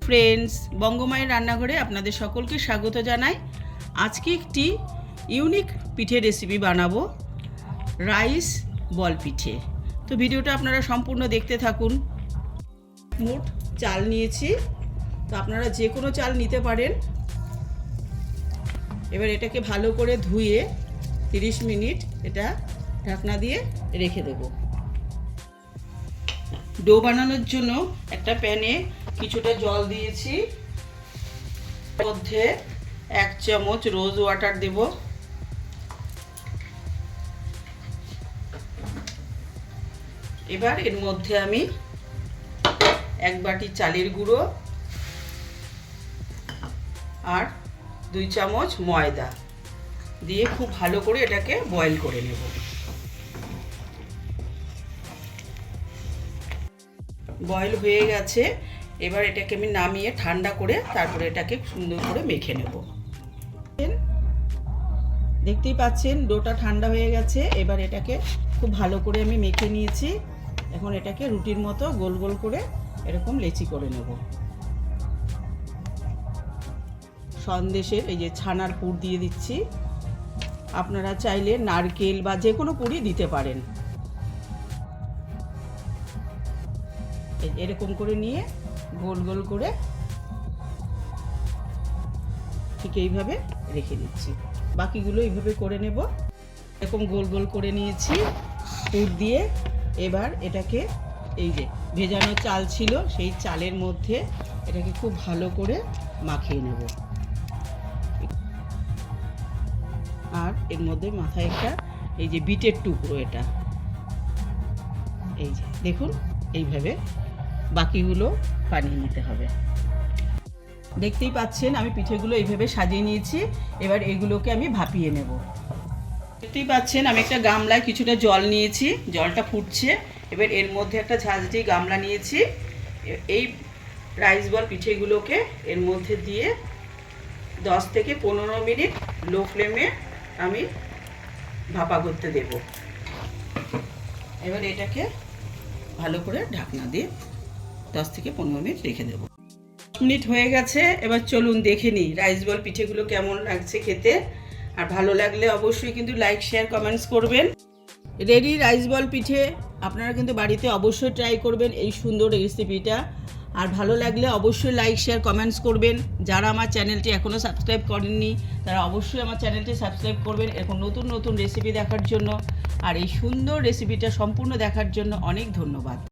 Friends, বঙ্গমায়ের রান্নাঘরে আপনাদের সকলকে স্বাগত জানাই। আজকে একটি ইউনিক পিঠে রেসিপি বানাবো, রাইস বল পিঠে। তো ভিডিওটা আপনারা সম্পূর্ণ দেখতে থাকুন। মোট চাল নিয়েছি, তো আপনারা যে কোনো চাল নিতে পারেন। এবার এটাকে ভালো করে ধুয়ে 30 মিনিট এটা ঢাকনা দিয়ে রেখে দেবো। ডো বানানোর জন্য একটা প্যানে কিছুটা জল দিয়েছি, মধ্যে 1 চামচ রোজ ওয়াটার দেব। এবার এর মধ্যে আমি 1 বাটি চালের গুঁড়ো আর 2 চামচ ময়দা দিয়ে খুব ভালো করে এটাকে বয়েল করে নেব। বয়েল হয়ে গেছে, এবার এটাকে আমি নামিয়ে ঠান্ডা করে তারপরে এটাকে সুন্দর করে মেখে নেব। দেখতেই পাচ্ছেন ডোটা ঠান্ডা হয়ে গেছে। এবার এটাকে খুব ভালো করে আমি মেখে নিয়েছি। এখন এটাকে রুটির মতো গোল গোল করে এরকম লেচি করে নেব। সন্দেশের এই যে ছানার পুর দিয়ে দিচ্ছি, আপনারা চাইলে নারকেল বা যে কোনো পুরই দিতে পারেন। এরকম করে নিয়ে গোল গোল করে ঠিক এইভাবে রেখে দিচ্ছি। বাকিগুলো এইভাবে করে নেব। এরকম গোল গোল করে নিয়েছি পুর দিয়ে। এবার এটাকে এই যে ভেজানো চাল ছিল সেই চালের মধ্যে এটাকে খুব ভালো করে মাখিয়ে নেব। আর এর মধ্যে মাথায় একটা এই যে বিটের টুকরো, এটা এই যে দেখুন এইভাবে বাকিগুলো বানিয়ে নিতে হবে। দেখতেই পাচ্ছেন আমি পিঠেগুলো এইভাবে সাজিয়ে নিয়েছি। এবার এগুলোকে আমি ভাপিয়ে নেব। দেখতেই পাচ্ছেন আমি একটা গামলায় কিছুটা জল নিয়েছি, জলটা ফুটছে। এবার এর মধ্যে একটা ঝাঁঝরি গামলা নিয়েছি। এই রাইস বল পিঠেগুলোকে এর মধ্যে দিয়ে 10 থেকে 15 মিনিট লো ফ্লেমে আমি ভাপা করতে দেব। এবার এটাকে ভালো করে ঢাকনা দিয়ে 10 থেকে 15 মিনিট রেখে দেব। 10 মিনিট হয়ে গেছে, এবার চলুন দেখে নিই রাইস বল পিঠেগুলো কেমন লাগছে খেতে। আর ভালো লাগলে অবশ্যই কিন্তু লাইক শেয়ার কমেন্টস করবেন। রেডি রাইস বল পিঠে, আপনারা কিন্তু বাড়িতে অবশ্যই ট্রাই করবেন এই সুন্দর রেসিপিটা। আর ভালো লাগলে অবশ্যই লাইক শেয়ার কমেন্টস করবেন। যারা আমার চ্যানেলটি এখনও সাবস্ক্রাইব করেননি তারা অবশ্যই আমার চ্যানেলটি সাবস্ক্রাইব করবেন এরকম নতুন নতুন রেসিপি দেখার জন্য। আর এই সুন্দর রেসিপিটা সম্পূর্ণ দেখার জন্য অনেক ধন্যবাদ।